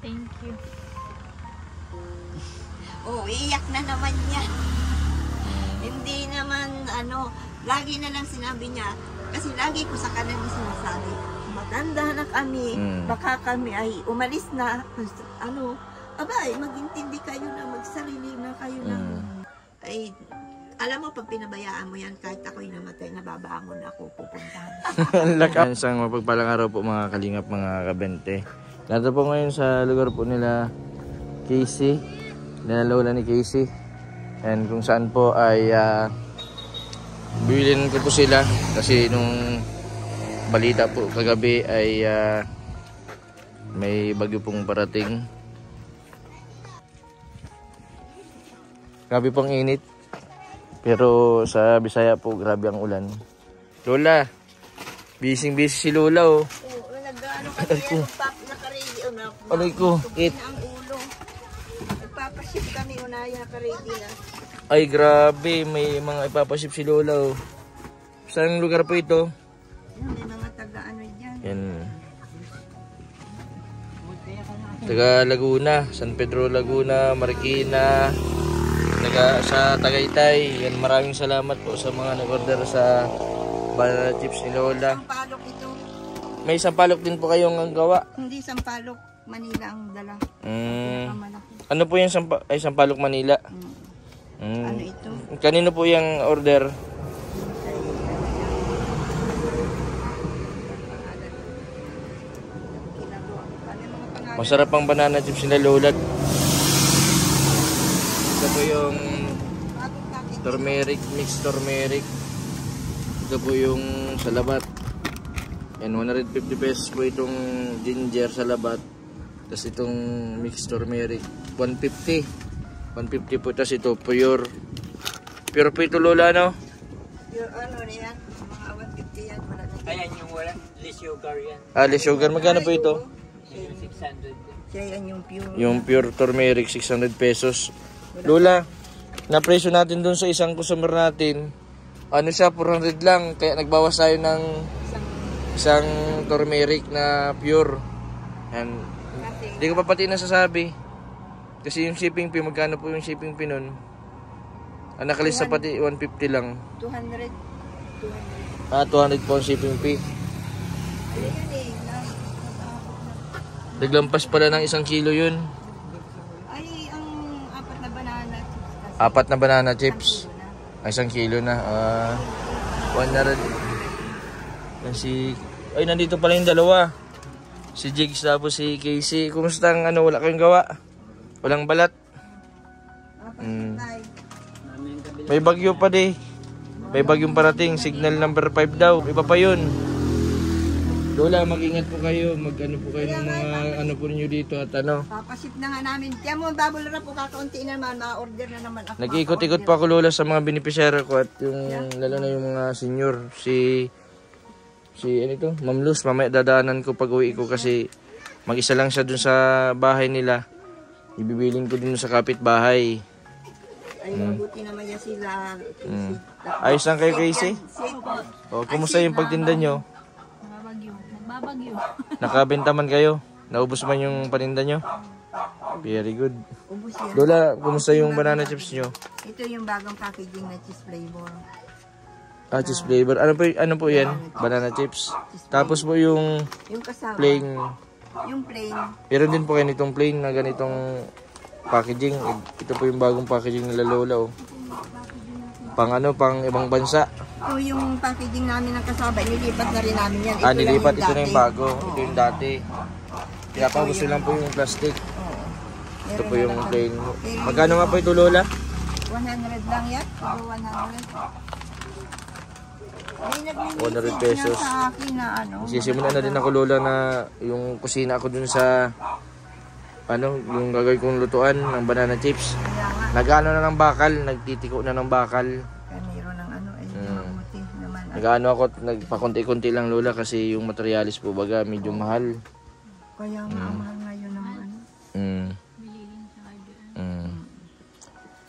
Thank you. Oh, iyak na naman yan. Hindi naman, lagi na lang sinabi niya, kasi lagi ko sa kanila sinasabi, matanda na kami, baka kami ay umalis na, magintindi kayo na, magsarili na kayo na. Ay, alam mo, pag pinabayaan mo yan, kahit ako'y namatay, nababangon ako, pupuntahan. Lakas. Isang mapagpalang araw po mga kalingap, mga kabente. Narito po ngayon sa lugar po nila Casey, nila lola ni Casey. And kung saan po ay bibilin ko po sila kasi nung balita po kagabi ay may bagyo pong parating. Grabe pong init. Pero sa Bisaya po grabe ang ulan. Lola, busy si Lola oh. Nag-ano kasi naka-ready na. Aray ko, it. Ang ulo. Nagpapaship kami, unaya naka-ready na. Ay grabe, may mga ipapaship si Lola oh. Saan lugar po ito? May mga taga-ano dyan. Yan. Taga Laguna, San Pedro Laguna, Marikina, sa Tagaytay. Yan, maraming salamat po sa mga nag-order sa banana chips ni Lola. Sampalok ito. May sampalok din po kayong gawa? Hindi sampalok, Manila ang dala. Ano po yung sampalok Manila? Ano ito? Kanino po yung order? Masarap ang banana chips ni Lola. Ito po yung turmeric, mixed turmeric. Ito po yung salabat. And 150 pesos po itong ginger salabat. Tapos itong mixed turmeric 150. 150 po. Tapos ito pure. Pure po ito Lola, no? Pure ano na yan? Mga 150 yan. Ayan yung wala. Less sugar yan. Less sugar. Magkano po ito? 600. Kaya yan yung pure. Yung pure turmeric 600 pesos. Lola, na-presyo natin dun sa isang customer natin. Ano siya, 400 lang. Kaya nagbawas tayo ng isang turmeric na pure. And hindi ko pa pati nasasabi. Kasi yung shipping fee, magkano po yung shipping fee nun? Ang nakalista pati 150 lang. 200. 200 po ang shipping fee. Naglampas pala ng 1 kilo yun. Ay, ang 4 na banana chips. 4 na banana chips. Ay, 1 kilo na. 100. Ay, nandito pala yung dalawa. Si Jigs tapos si Casey. Kumusta ang wala kayong gawa? Walang balat? May bagyo pa di. May bagyong parating. Signal number 5 daw. Iba pa yun. Lola, mag-ingat po kayo. Mag-ano po kayo ng mga po ninyo dito at Papaship na nga namin. Tiyan mo, double wrap po kakaunti naman. Ma-order na naman ako. Nag-iikot-ikot pa ako Lola sa mga beneficiary ko at yung lalo na yung mga senior. Si Ma'am Luz, mamaya dadaanan ko pag uwi ko kasi mag-isa lang siya dun sa bahay nila. Ibibilin ko dun sa kapitbahay. Ay, mabuti naman yan sila. Ayos lang kayo, Casey? Kumusta yung pagtinda nyo? Nagbabagyo. Nakabenta man kayo? Naubos man yung paninda nyo? Very good. Ubus yan. Lola, kumusta yung banana chips nyo? Ito yung bagong packaging na cheese flavor. Cheese flavor. Ano po yan? Banana chips. Tapos po yung kasama. plain. Yung plain. Pero din po kayo nitong plain na ganitong packaging. Ito po yung bagong packaging nila Lola. Oh. Pang ibang bansa. Ito yung packaging namin ng kasama. Nilipat na rin namin yan. Nilipat. Ito na yung bago. Ito yung dati. Kaya pa gusto lang po yung plastic. Ito po yung plain. Magkano nga po ito Lola? 100 lang yan. Ito 100 pesos. Sa akin na Sisimulan na din ako Lola na yung kusina ako dun sa yung gagawin kong lutuan ng banana chips. Nag-ano na ng bakal, nagtitiko na ng bakal. Meron ng mamuti naman. Nag-ano ako, nagpakunti-kunti lang Lola kasi yung materialis po baga medyo mahal. Kaya nga mahal ngayon naman.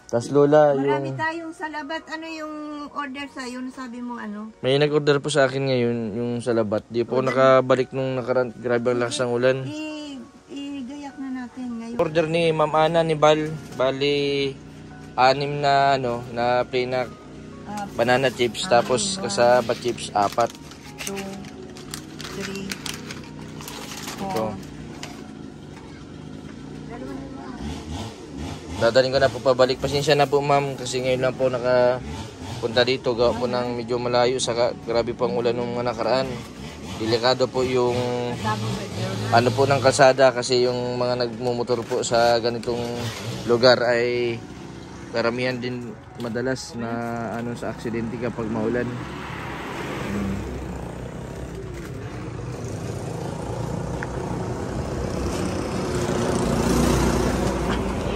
Tapos Lola, marami tayong salabat. Ano yung order sa yun? Sabi mo may nag-order po sa akin ngayon yung salabat. Di po nakabalik nung nakaraan. Grabe ang lakas ng ulan. I-gayak na natin. Order ni Ma'am Ana ni Bal, bali 6 na na plain na banana chips, tapos kasaba chips 4. 2, 3, 4. Ito. Dadaling ko na po pabalik. Pasensya na po ma'am kasi ngayon lang po nakapunta dito. Gawa po ng medyo malayo. Saka grabe po ang ulan ng mga nakaraan. Delikado po yung po ng kalsada kasi yung mga nagmumotor po sa ganitong lugar ay karamihan din madalas na sa aksidente kapag maulan.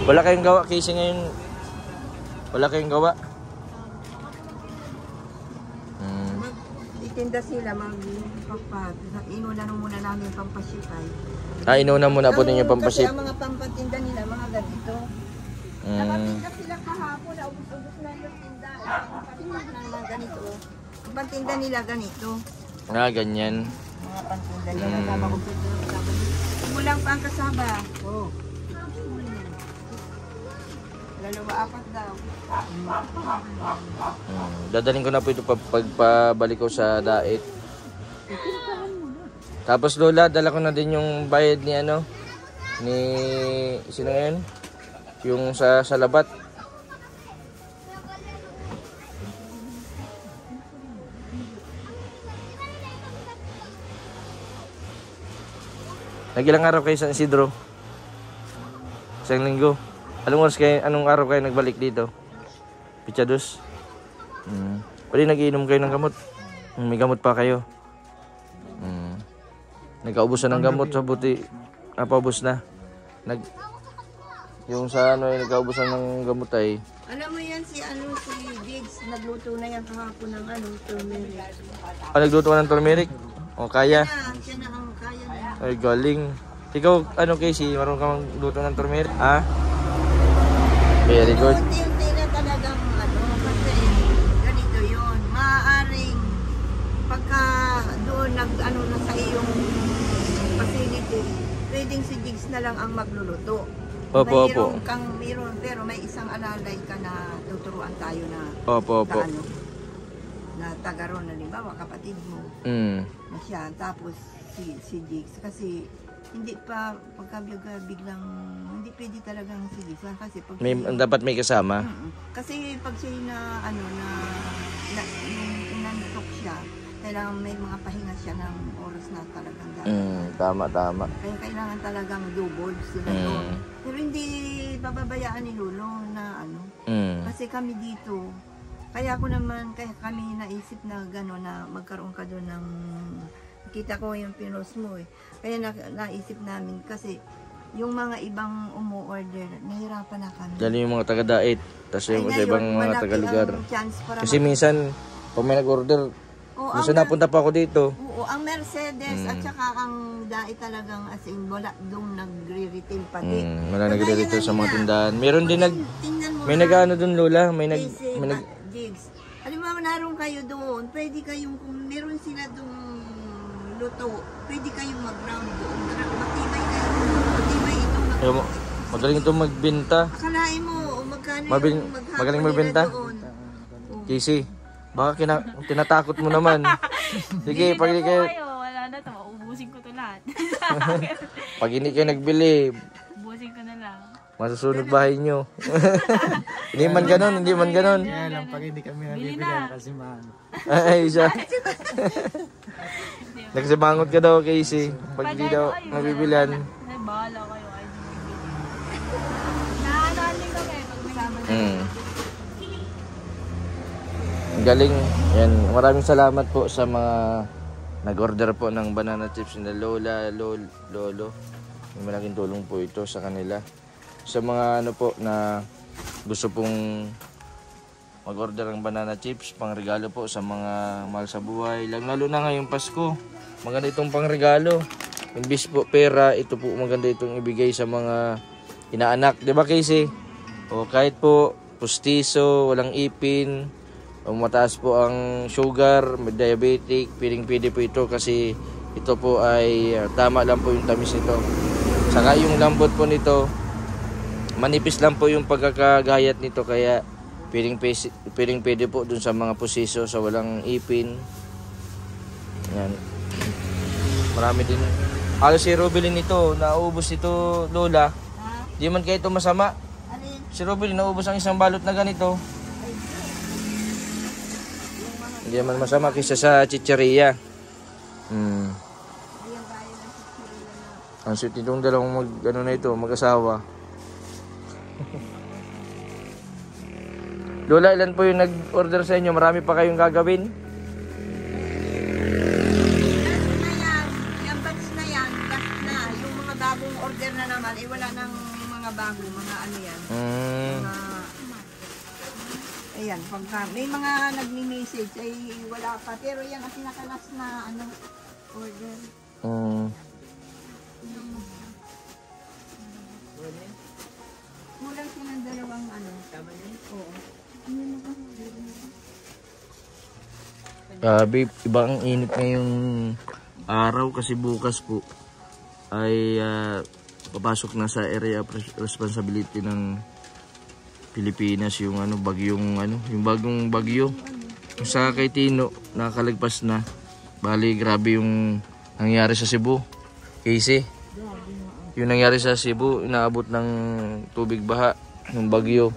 Wala kayong gawa kasi ngayon. Wala kayong gawa. Itinda sila magpapat. Inuna muna namin pampasipay. Inuna muna po ninyo pampasip. Kasi ang mga pampatinda nila, mga ganito. Nakatinda sila kahapon, ubus-ubus na yung tinda. Pampatinda na ganito. Ang pantinda nila ganito. Ganyan. Mga pantinda nila. Kulang pa ang kasaba. Oo. Dalawa, 4 daw. Dadaling ko na po ito pagpabalik ko sa diet. Tapos Lola, dala ko na din yung bayad ni ni sino ngayon? Yung sa labat. Nagilang araw kayo sa Isidro? Isang linggo. Anong araw kayo nagbalik dito? Pichados? Pwede nagiinom kayo ng gamot? May gamot pa kayo? Nagkaubusan ng gamot sa buti. Paubos na. Yung sa nagkaubusan ng gamot ay... Alam mo yan si Diggs, nagluto na yan kahapon ng turmeric. Nagluto ka ng turmeric? O kaya? Siya na ang kaya na. Ay galing. Ikaw Casey, marunong ka magluto ng turmeric? Very good. Unti-unti na talagang kasi ganito yun. Maaaring pagka doon na sa iyong facility, pwedeng si Diggs na lang ang magluluto. Opo. Mayroon, pero may isang alalay ka na tuturuan tayo na Opo. Na taga ron, halimbawa kapatid mo. Na siya. Tapos si Diggs kasi hindi pa biglang hindi pwede talagang si Diggs kasi pag Dapat may kasama. Kasi pag siya inantok siya, kailangan may mga pahinga siya ng oras na talagang Tama. Kaya kailangan talagang double sila doon. Pero hindi bababayaan ni Lolo na kasi kami dito. Kaya kami naisip na gano'n na magkaroon ka doon ng kita ko yung pinos mo Kaya naisip namin kasi yung mga ibang umu-order, nahirapan na kami. Lalo yung mga taga-diet, tapos yung sa ibang mga taga-lugar. Kasi minsan, pag may nag-order, minsan napunta pa ako dito. Oo, ang Mercedes at saka ang dai talagang as in wala doon nagre-retail pa din. Wala nagre-retail sa mga tindahan. Meron din may nag-ano doon Lola, may Diggs. Halimbawa naroon kayo doon, pwede kayong kung meron sila doon luto, pwede kayong mag-round doon. Matibay itong magaling itong magbenta. Akalain mo, magkano magaling magbenta? Casey, baka tinatakot mo naman. Sige, pag hindi kayo... Wala na to, uubusin ko to lahat. Pag hindi kayo nagbili, Ubusin ko na lang. masusunod bahay nyo. Hindi man ganon. Kaya lang, pag hindi kami nabibigyan kasi mahal. Ay, siya. Nagsibangot ka daw, Casey. Pag di daw mabibilan. Ay, bahala kayo. Ay, naanoan din kami pag may kasama. Galing. Yan. Maraming salamat po sa mga nag-order po ng banana chips na Lola, Lolo. May malaking tulong po ito sa kanila. Sa mga po na gusto pong mag-order ng banana chips, pangregalo po sa mga mahal sa buhay. Lalo na ngayong Pasko. Maganda itong pangregalo. Imbis po pera, ito po maganda itong ibigay sa mga inaanak. Diba Casey? O kahit po pustiso, walang ipin, o mataas po ang sugar, may diabetic, pwede po ito kasi ito po ay tama lang po yung tamis nito. Saka yung lambot po nito, manipis lang po yung pagkakagayat nito kaya pwedeng pwede po dun sa mga pusiso sa walang ipin. Yan. Marami din. Halos si Rubilin ito, naubos ito Lola. Di man kayo ito masama. Alin? Si Rubilin naubos ang isang balot na ganito. Hindi man masama kaysa sa chicheria. Ang sweet itong dalawang mag-asawa. Lola, ilan po yung nag-order sa inyo? Marami pa kayong gagawin? Yung batch na yan, last na. Yung mga bagong order na naman, wala nang mga bago, mga ano yan. Ayan, pagka may mga nagmi-message ay wala pa. Pero yan ang pinakalas na order. Kulang silang dalawang Tama yun? Oo. Babe, iba ang init ngayong araw kasi bukas po ay papasok na sa area of responsibility ng Pilipinas yung yung bagong bagyo. Yung sa kay Tino nakakalagpas na. Bali grabe yung nangyari sa Cebu. Casey. Yung nangyari sa Cebu, inaabot ng tubig baha ng bagyo.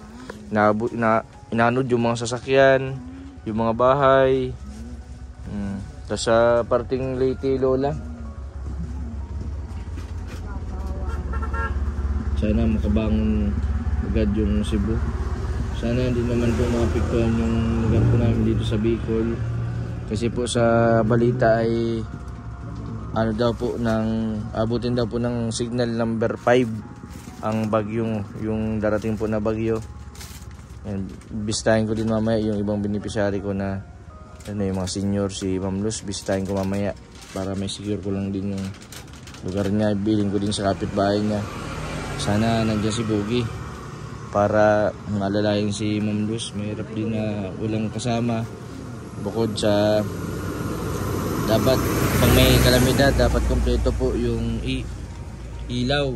Inanod yung mga sasakyan, yung mga bahay. Tapos sa parting Leyte, Lola. Sana makabangon agad yung Cebu. Sana hindi naman po maapektuhan yung lugar po namin dito sa Bicol. Kasi po sa balita ay abutin daw po ng signal number 5 ang bagyong, yung darating po na bagyo. And bistahin ko din mamaya yung ibang beneficiary ko na yung mga senior, si Ma'am Luz, bistahin ko mamaya para may secure ko lang din yung lugar niya. Bilhin ko din sa kapitbahay niya. Sana nandiyan si Boogie para malalayan si Ma'am Luz. Mahirap din na walang kasama bukod sa dapat pag may kalamidad dapat kompleto po yung ilaw,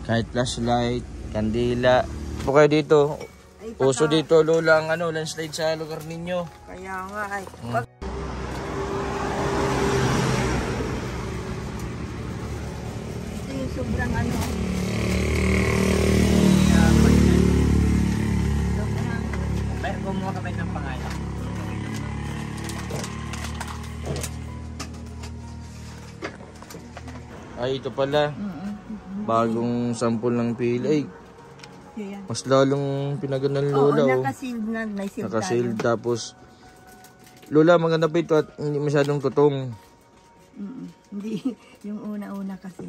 kahit flashlight, kandila po kayo dito. Uso dito Lola ang landslide sa lugar ninyo. Kaya nga ay ito yung sobrang Pero kumuha kami ng pangalan. Ay ito pala bagong sample ng pili. Mas lalong pinaganan Lola. Oo, naka-sealed na. May seal naka-sealed tapos Lola maganda pa ito at hindi masyadong tutong. Hindi, yung una-una kasi.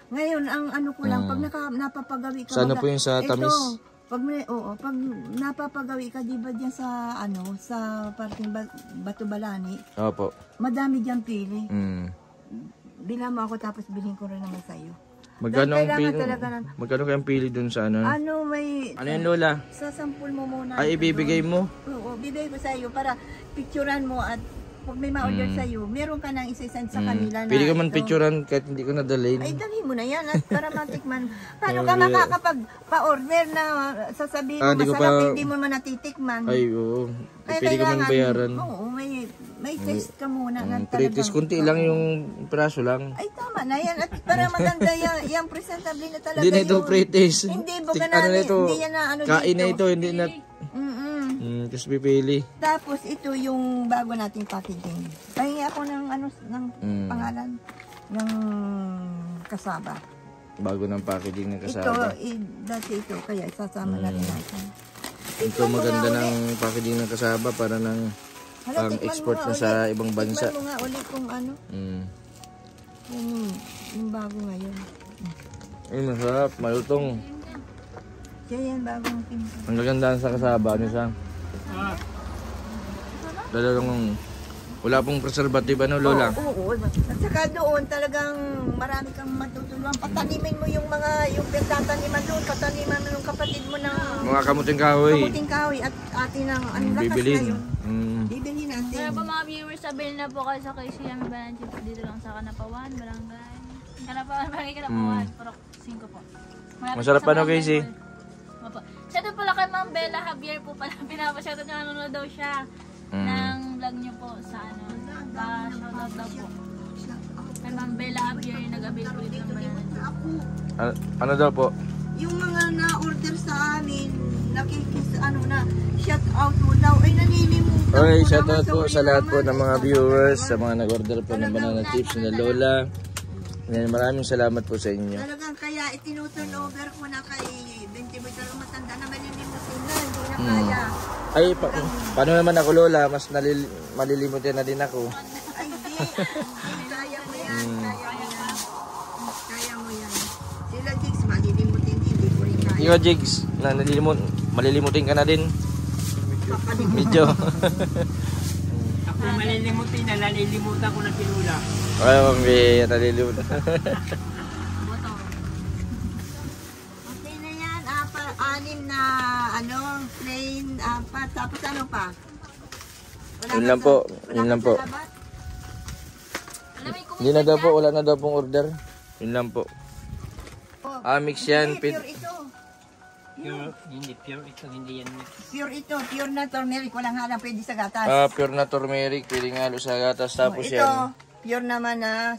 Ngayon, ang ko lang, pag napapagawi ka. Sana po yung sa tamis. Pag napapagawi ka, di ba dyan sa, sa parting Bato Balani? Opo. Madami dyan pili. Bila mo ako tapos bilhin ko rin naman sa'yo. Magkano kayang pili dun sa Ano yan Lola? Sasampul mo muna. Ay ibibigay mo? Oo, bibigay ko sa'yo para picturean mo at pag may ma-order sa'yo, meron ka nang isa-send sa kanila na. Pwede ka man picturean kahit hindi ko nadalhin. Ay, dali mo na yan at para matikman. Paano ka makakapag-pa-order na sasabihin mo masarap, hindi mo man natitikman. Ay, oo. Pwede ka man bayaran. Oo, may test ka muna. Pre-test, kunti lang yung praso lang. Ay, tama na yan. At para maganda yung presentable na talaga. Hindi na ito pre-test. Hindi, baga namin. Hindi yan na kain na ito, hindi na. Tapos pipili. Tapos ito yung bago nating packaging. Pahingi ako ng pangalan ng kasaba. Bago ng packaging ng kasaba. Dati ito, kaya isasama na rin natin. Ito maganda ng packaging ng kasaba para ng pang-export na sa ibang bansa. Tikman mo nga ulit kung yung bago ngayon. Ay, masarap, malutong. Siya yan, bagong pinto. Ang gagandaan sa kasaba, siya? Wala pong preservative, Lola? Oo. At saka doon talagang marami kang matutulungan. Patanimin mo yung pinagtataniman doon. Pataniman mo yung kapatid mo ng Mga kamuting kahoy. At atin ang lakas Bibilin. na yun. Bibilin natin. Kaya po mga viewers, sabihin na po kayo sa KCM Balanchip dito lang sa Kanapawan, Barangay. Kanapawan, Barangay Kanapawan, Purok 5 po. Masarap Casey? Shoutout pala kay Ma'am Bella Javier po pala. Pinapashoutout niyo, nanonood daw siya ng vlog niyo po sa ano. Pa-shoutout daw po. Kay Ma'am Bella Javier, nag-avail po dito ng banana chips. Ano daw po? Yung mga na-order sa amin, shout out mo daw. Ay, nanilimutan Okay, ko shoutout naman. po Sorry sa lahat po naman. ng mga viewers, sa mga nag-order po ng banana chips na Lola. Yan, maraming salamat po sa inyo. Talagang kaya itinuturn over ko na kay 20 boy talagang matanda na malilimutin na. Hindi na kaya. Ay, paano naman ako Lola? Mas malilimutin na din ako. Ay, hindi. Kaya mo yan. Kaya mo yan. Kaya mo yan. Sila Jigs, malilimutin din. Hindi ko rin kaya. Ikaw Jigs, malilimutin ka na din. Medyo. Ako malilimutin na, nalilimutan ko na si Lola. Ay, mami, nalilimutan. Okay na yan. Anim na, plain, apat. Tapos ano pa? Yun lang po. Yun lang po. Hindi na daw po, wala na daw pong order. Yun lang po. Mix yan. Pure ito. Pure, hindi, pure ito, hindi yan mix. Pure ito. Pure na turmeric. Walang halang pwede sa gatas. Pure na turmeric, pwedeng halo sa gatas. Tapos ito, yan. pure naman na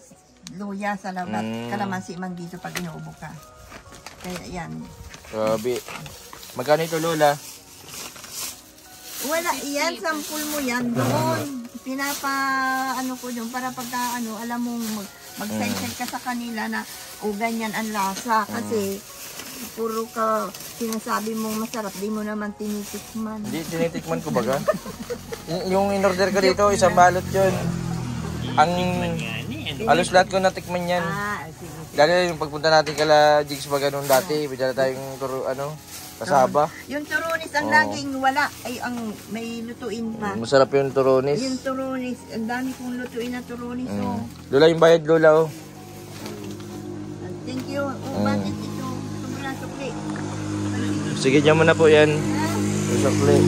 luya sa labat. Kalamansi man dito pag inuubo ka. Kaya yan. Grabe. Magkano ito Lola? Wala, yan, sample mo yan doon. Ano ko doon para pagka, alam mong mag-side ka sa kanila na, ganyan ang lasa. Kasi, puro ka sinasabi mong masarap, di mo naman tinitikman. Hindi, tinitikman ko baga. Yung in-order ko dito, isang balot yun. Halos lahat ko natikman yan. Sige. Lalo yung pagpunta natin kala Jigs baga nung dati, bigla tayong kasaba. Yung turunis ang laging wala, ay ang may lutuin pa. Masarap yung turonis. Yung turunis, ang dami kong lutuin na turunis. Oh. Lola, yung bayad Lola, oh. Thank you. Bakit ito? Sobrang sukli. Sige, dyan mo na po yan. Yung sukli.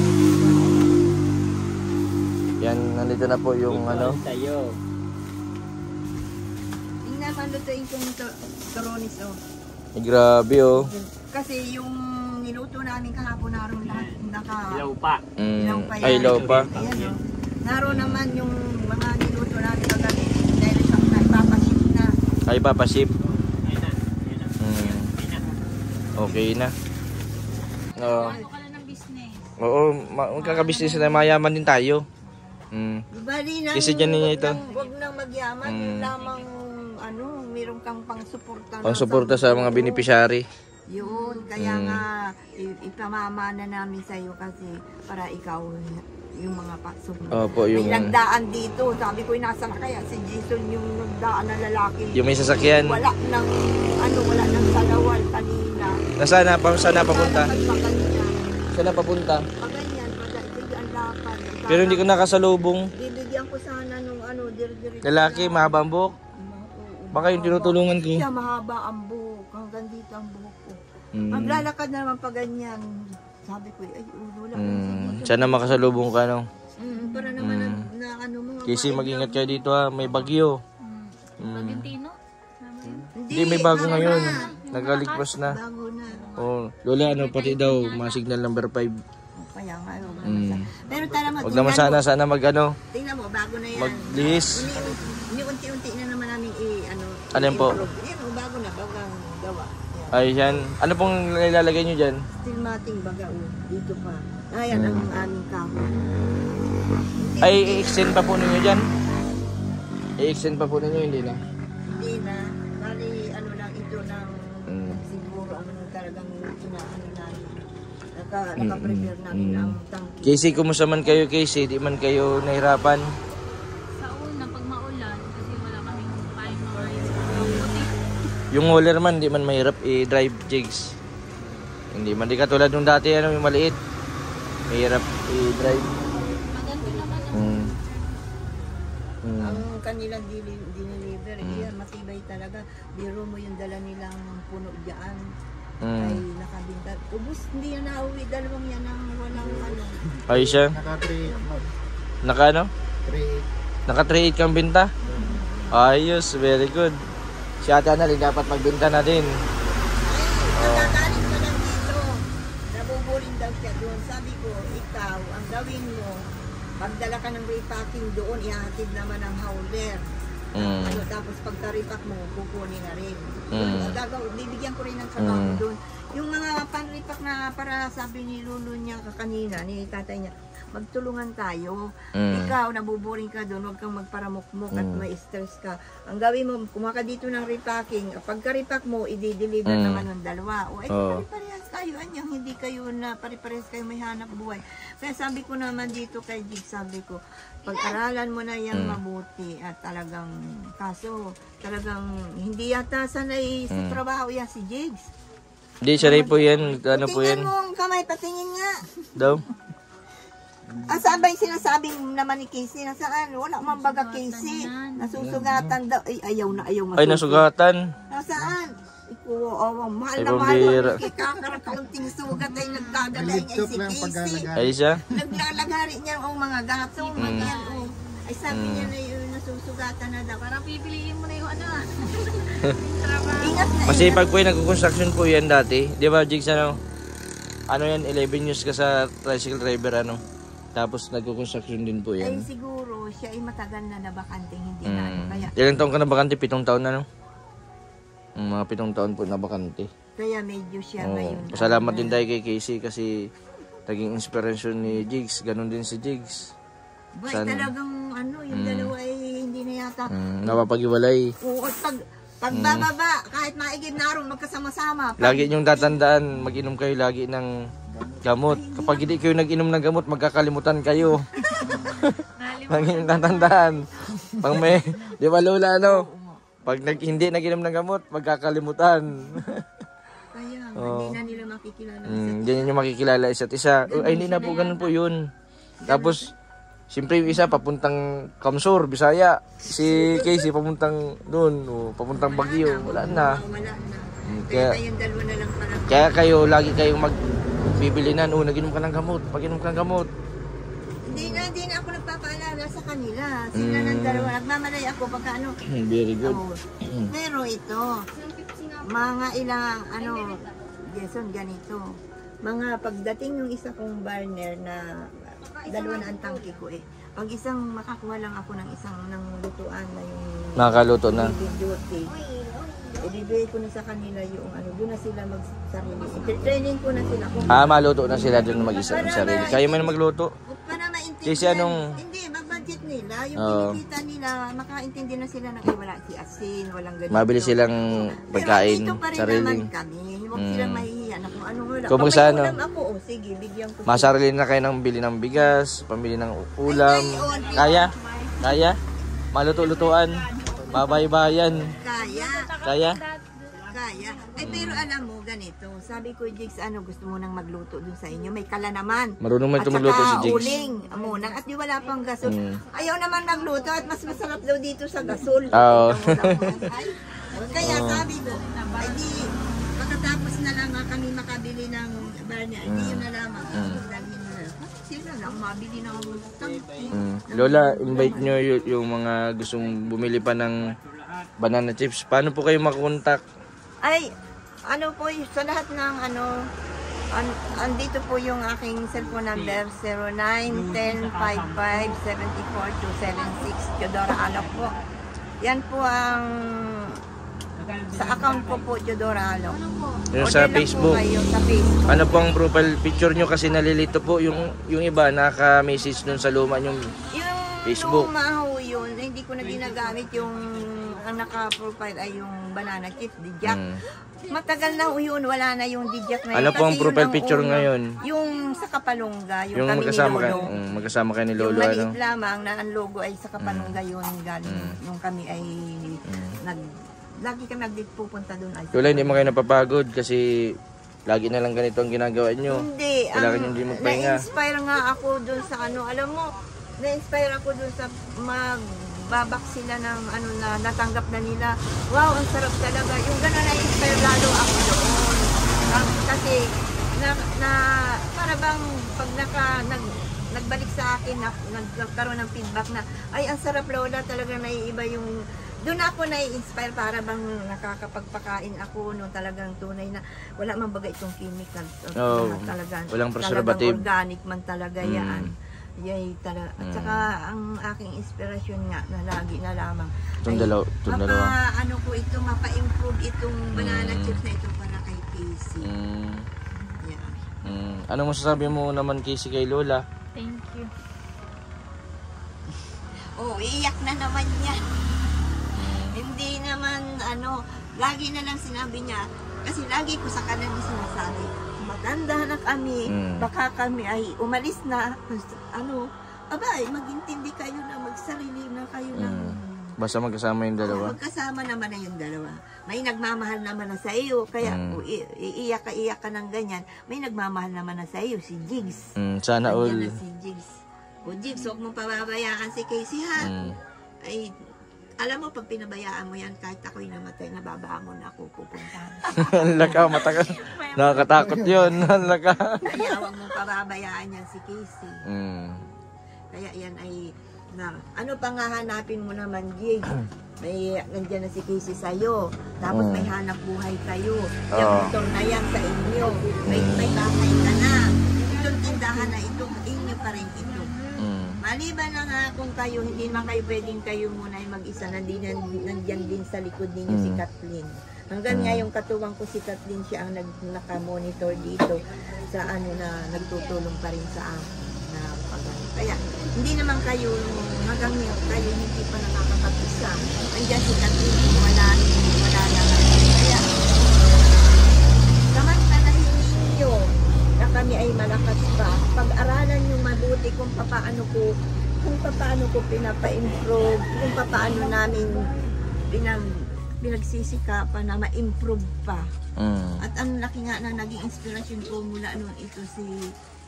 Yan, nandito na po yung Tayo. Tingnan man lutuin kong turunis. Oh. Ay, grabe, oh. Kasi yung niluto namin kahapon naroon lahat Ilaw pa. Ay, ilaw pa. Ayan, oh. Naroon naman yung mga niluto namin kagabi. Dahil isang nagpapaship na. Ay, papaship. Ayun na. Okay na. Oo. Ano ka lang ng business? Oo, magkakabisnes na mayaman din tayo. Bali na. Kasi dyan niya ito. Huwag nang magyaman. Yung lamang meron kang pangsuporta. Pang-suporta sa mga beneficiary. Yun, kaya nga ipamamana namin sa iyo kasi para ikaw yung mga pasok. Opo, yung may nagdaan dito. Sabi ko, nasaan kaya si Jason yung nagdaan na lalaki. yung may sasakyan. Wala nang salawal kanina. Saan na papunta? Pagpakan niya. Saan na papunta? Paganyan, ang lakad. Pero hindi ko nakasalubong. Bibigyan ko sana nung dir-diretso. Lalaki, mahaba ang buhok. Baka yung tinutulungan ko. Siya mahaba ang buhok. Hanggang dito ang buhok ko. Maglalakad naman pa ganyan. Sabi ko, ay, wala. Sana makasalubong ka, no? Para naman na mo. Kasi mag-ingat kayo dito, ha. May bagyo. Argentino? Hindi, may bago ngayon. Nagaligpas na. Bago na. Oh, Lola, pati daw, mga signal number 5. Kaya nga, pero tara Huwag naman sana tingnan mo, bago na yan. maglihis. Unti-unti na naman namin Ano yan po? Yan, bago na, bagang gawa. Ay, yan. Ano pong nilalagay nyo dyan? Still mating baga, dito pa. Ayan ang aming kamo. Ay, i-extend pa po ninyo dyan? I-extend pa po ninyo, hindi na? Hindi na. Bali, lang ito ng siguro ang talagang namin. Naka-prepare namin ang tangki. Casey, kumusta man kayo, Casey? Di man kayo nahirapan? Sa una, pag maulan, kasi wala kaming puti. Yung hauler man, di man mahirap i-drive, Jigs. Hindi man, di katulad nung dati, yung maliit. Mahirap i-drive. Maganto naman ang Ang kanilang dineliver, matibay talaga. Biro mo yung dala nilang puno dyan. Ay nakabinta. Ubus, hindi na nauwi. Dalawang yan ang walang Ay siya? Naka ano? 3. Naka 3.8 kang binta? Ayos, very good. Si Ate Annalyn dapat magbenta na din. Nagagalit ka lang dito. Nabubuli sabi ko, ikaw, ang gawin mo, pagdala ka ng repacking doon, ihahatid naman ang hauler. Ano, tapos pagka-repack mo, kukunin na rin. Bibigyan ko rin ng trabaho doon. Yung mga pan-repack na para sabi ni Lulu niya kanina, ni tatay niya, magtulungan tayo. Ikaw, nabuboring ka doon, huwag kang magparamukmok at may stress ka. Ang gawin mo, kumuha ka dito ng repacking. Pagka-repack mo, i-deliver naman ng dalawa. O, ay, pare-parehas kayo. Anyang hindi kayo na pare-parehas kayo may hanap buhay. Kaya sabi ko naman dito kay Jig, sabi ko, pag-aralan mo na yan mabuti at talagang, kaso, talagang hindi yata sanay sa trabaho yan si Jigs. Hindi, saray po yan. Ano po yan? Tingnan mo ang kamay, patingin nga. Daw? Saan ba yung sinasabing naman ni Casey? Nasaan? Wala mang baga Casey. Nasusugatan daw. Ay, ayaw na ayaw Ay, nasugatan. Nasaan? Iko, mahal Ay, na mahal. pambira. Kakakaunting sugat ay nagdadala niya si Casey. Ay, siya? Naglalagari niya ang mga gatong. Ay, sabi niya na yun, nasusugatan na daw. Parang pipiliin mo na yung ano ah. Ingat na. Masipag po yung nagko-construction po yan dati. Di ba, Jigs, ano? Ano yan, 11 years ka sa tricycle driver, ano? Tapos nagko-construction din po Ay, yan. siguro, siya ay matagal na nabakanting hindi na ano. Kaya, Ilang taon ka na bakante? 7 taon na, no? Mga 7 taon po na bakante. kaya medyo siya ngayon. Pasalamat din tayo kay Casey kasi naging inspiration ni Jigs. Ganon din si Jigs. Bay, talagang ano, yung dalawa ay hindi na yata. Napapag-iwalay. Oo, at pag bababa, kahit maigib na araw, magkasama-sama. Lagi niyong tatandaan, mag-inom kayo lagi ng gamot. Kapag hindi kayo nag-inom ng gamot, magkakalimutan kayo. Lagi niyong tatandaan. Pag may, di ba Lola, no? Pag hindi nag-inom ng gamot, magkakalimutan. Kaya, hindi na nila makikilala. Hindi niyo makikilala isa't isa. Ay, hindi na po, ganun po yun. Tapos, siyempre yung isa papuntang Kamsur, Bisaya. Si Casey papuntang doon, papuntang Baguio. Wala na. Wala na. Kaya, Kaya yung dalawa na lang parang. kaya kayo, lagi kayong magbibilinan. Nag-inom ka ng gamot. Pag-inom ka ng gamot. Hindi na ako nagpapaalala sa kanila. Sila ng dalawa. Nagmamalay ako pagka ano. Very good. Pero ito, mga ilang, Jason, ganito. Mga pagdating yung isa kong burner na dalawa na ang tangke ko eh. Pag isang makakuha lang ako ng isang ng lutuan na yung Nakakaluto na. duty, ibibigay ko na sa kanila yung doon na sila magsarili. Training ko na sila kung Maluto na sila doon mag-isa ng sarili. Kaya mo na magluto. para maintindihan. Kasi anong- Hindi, mag-budget nila. Yung Oo. kinikita nila, makaintindi na sila na wala si asin, walang ganito. Mabili silang pagkain, Pero dito pa rin sarili. naman kami. Huwag silang mahihiya na kung anong wala. Kung Kapag sa may ano, ulam ako, sige, bigyan ko. Masarili na kayo ng bili ng bigas, pambili ng ulam. Kaya? Kaya? Maluto-lutuan. Babay-bayan. Kaya. Kaya? Kaya. Ay, pero alam mo, ganito. Sabi ko, Jigs, gusto mo nang magluto dun sa inyo. May kala naman. Marunong man At tumuluto si saka Jigs. uling. Muna. At di wala pang gasol. Ayaw naman magluto at mas masarap daw dito sa gasol. Oo. Ay, kaya sabi ko, ay di, pagkatapos na lang kami makabili ng barnya, hindi yun na lamang. Dalhin mo na lang. Sila lang, mabili ng tangki. Lola, invite nyo yung mga gustong bumili pa ng banana chips. Paano po kayo makontak? Ay, po, sa lahat ng andito po yung aking cellphone number, 09105574-276, Teodora Alok po. Yan po ang, sa account ko po, Teodora Alok. Yung Order sa lang po Facebook. kayo sa Facebook. Ano po ang profile picture nyo kasi nalilito po yung iba naka-message dun sa luma yung Facebook. Yung maho yun, hindi ko na ginagamit yung ang naka-profile ay yung banana chips, dijak. Matagal na yun, wala na yung dijak na yun. Ano po ang Kasi yun profile ang picture una. ngayon? Yung sa Kapalungga, yung, Yung kami magkasama ni kayo, Lolo. magkasama kayo ni Lolo, Yung ano? maliit lamang na ang logo ay sa Kapalungga yun galing. Yung kami ay lagi kami nagpupunta doon. Ay, Lola, hindi mo kayo napapagod kasi lagi na lang ganito ang ginagawa nyo. Hindi. Kailangan nyo hindi magpahinga. Na-inspire nga ako doon sa alam mo, na-inspire ako doon sa magbabak sila ng na natanggap na nila. Wow, ang sarap talaga. Yung gano'n na-inspire lalo ako doon. Kasi para bang pag nagbalik sa akin, nagkaroon ng feedback na, ay, ang sarap Lola, talaga naiiba yung doon ako na-inspire para bang nakakapagpakain ako no, talagang tunay na wala man bagay itong chemicals. Talagang walang preservative. Organic man talaga yan. Yay, at saka ang aking inspirasyon nga na lagi na lamang ano ko ito, mapa-improve itong banana chips na ito para kay Casey. Ano masasabi mo naman Casey kay Lola? Thank you. Iiyak na naman niya. Hindi naman lagi na lang sinabi niya, kasi lagi ko sa kanan sinasabi, matanda na kami, baka kami ay umalis na, magintindi kayo na, magsarili na kayo ng... Basta magkasama yung dalawa? Magkasama naman na yung dalawa. May nagmamahal naman na sa iyo, kaya iiyak ka ng ganyan, may nagmamahal naman na sa iyo, si Jigs. Sana all. Si Jigs. Jigs, huwag mong pababayaan si Casey ha. Ay, alam mo, pag pinabayaan mo yan, kahit ako'y namatay, nababangon ako, pupuntahan. Laka, matakas. Nakakatakot yun. Laka. Kaya huwag mong pababayaan yan si Casey. Kaya yan ay, ano pang hahanapin mo naman, Jig? Nandiyan na si Casey sa'yo. Tapos may hanap buhay kayo. Yung motor na yan sa inyo. May bahay ka na. Itong tindahan na ito, inyo pa rin ito. Maliban na nga kung kayo, hindi man kayo pwedeng kayo muna ay mag-isa, nandiyan din sa likod ninyo si Kathleen. Hanggang nga yung katuwang ko si Kathleen, siya ang naka-monitor dito sa na nagtutulong pa rin sa akin na pagano. Kaya hindi naman kayo, hanggang ngayon kayo hindi pa nakakapag-isa. Nandiyan si Kathleen, wala na. Kaya samantalahin ninyo na kami ay malakas pa. Pag-aralan nyo mabuti kung paano ko pinapa-improve, kung paano namin pinagsisikapan na ma-improve pa. At ang laki nga na naging inspirasyon ko mula noon ito si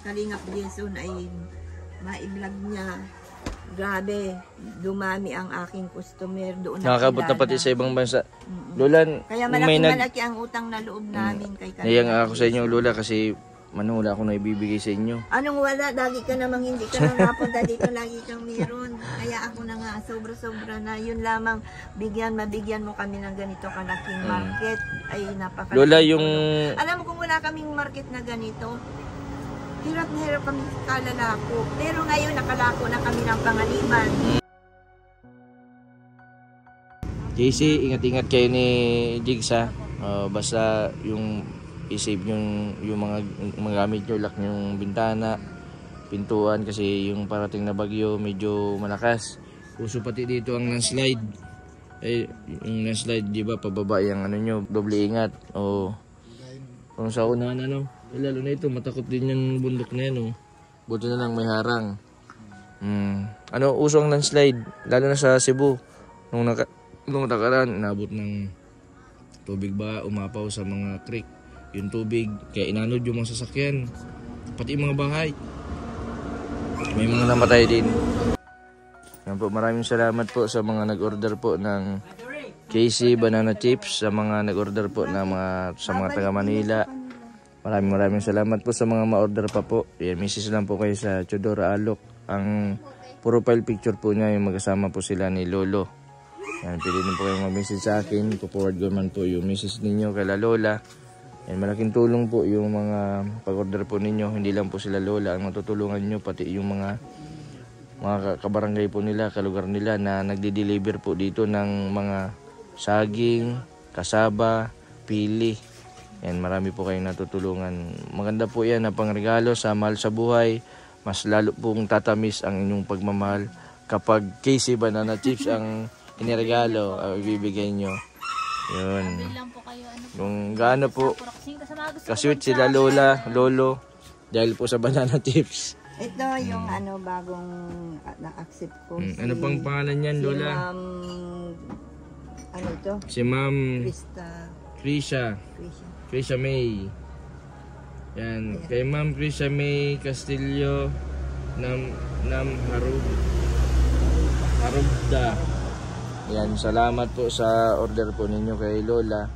Kalingap Jason ay ma-vlog niya. Grabe, dumami ang aking customer doon. Nakakabot na pati sa ibang bansa. Lola, kaya malaki ang utang na loob namin kay Kalingap. Naiyak ako sa inyo Lola kasi wala ako na ibibigay sa inyo. Anong wala? Lagi ka namang hindi ka nang napunta dito. Lagi kang meron. Kaya ako na nga, sobra-sobra na. Yun lamang, mabigyan mo kami ng ganito kalaking market. Ay, napaka... Lola, yung... Alam mo kung wala kaming market na ganito, hirap na hirap kami kalalako. Pero ngayon, nakalako na kami ng pangaliban. JC, ingat-ingat kayo ni Jigs ha. Basta yung... i-save yung mga gamit nyo, lock yung bintana, pintuan kasi yung parating na bagyo medyo malakas. Puso pati dito ang landslide. Yung landslide, di ba, pababa yung nyo, doble ingat. Kung sa unahan lalo na ito, matakot din yung bundok na yan. Buti na lang may harang. Uso ang landslide, lalo na sa Cebu. Nung nakaraan, inabot ng tubig ba, umapaw sa mga creek. Yung tubig, kaya inanod yung mga sasakyan, pati yung mga bahay. May mga namatay din. Yan po, maraming salamat po sa mga nag-order po ng Casey Banana Chips, sa mga nag-order po na sa mga taga Manila. Maraming salamat po sa mga ma-order pa po. Yan, misis lang po kayo sa Chodora Alok. Ang profile picture po niya, yung magkasama po sila ni Lolo. Yan, pwede din po kayong mag-message sa akin. Puporward ko man po yung message ninyo kay Lola. Yan, malaking tulong po yung mga pag-order po ninyo. Hindi lang po sila Lola ang matutulungan nyo, pati yung mga kabarangay po nila, kalugar nila na nagde-deliver po dito ng mga saging, kasaba, pili. Yan, marami po kayong natutulungan. Maganda po yan na pangregalo sa mahal sa buhay. Mas lalo pong tatamis ang inyong pagmamahal kapag Casey Banana Chips ang iniregalo o ibibigay nyo. Yun. Yung gaano po kasweet sila Lola, Lolo dahil po sa banana chips. Ito yung bagong na-accept ko. Ano pang pangalan niyan, Lola? Si Ma'am Krisha May. Yan, kay Ma'am Krisha May Castillo Nam Harubda. Yan, salamat po sa order po ninyo kay Lola.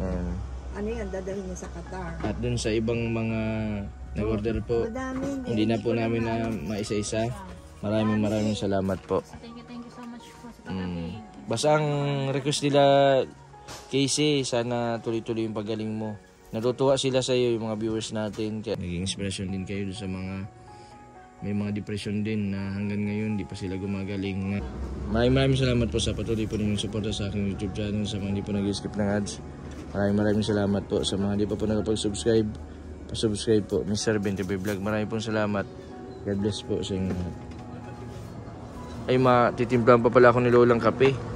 Yan. Ano yan, dadalhin niya sa Qatar. At dun sa ibang mga nag-order po, hindi na po namin na maisa-isa. Maraming salamat po. Thank you so much po sa pag-abig. Basta ang request nila, Casey, sana tuloy-tuloy yung paggaling mo. Natutuwa sila sa iyo, yung mga viewers natin. Kaya naging inspiration din kayo sa mga may mga depression din na hanggang ngayon di pa sila gumagaling. Maraming salamat po sa patuloy po ninyong suporta sa aking YouTube channel, sa mga hindi po nag-skip ng ads. Maraming salamat po sa mga hindi pa po nakapag-subscribe. Pa-subscribe po, Mr. 20 Vlog. Maraming pong salamat. God bless po sa inyo. Ay, matitimplahan pa pala ako ni Lolang kape.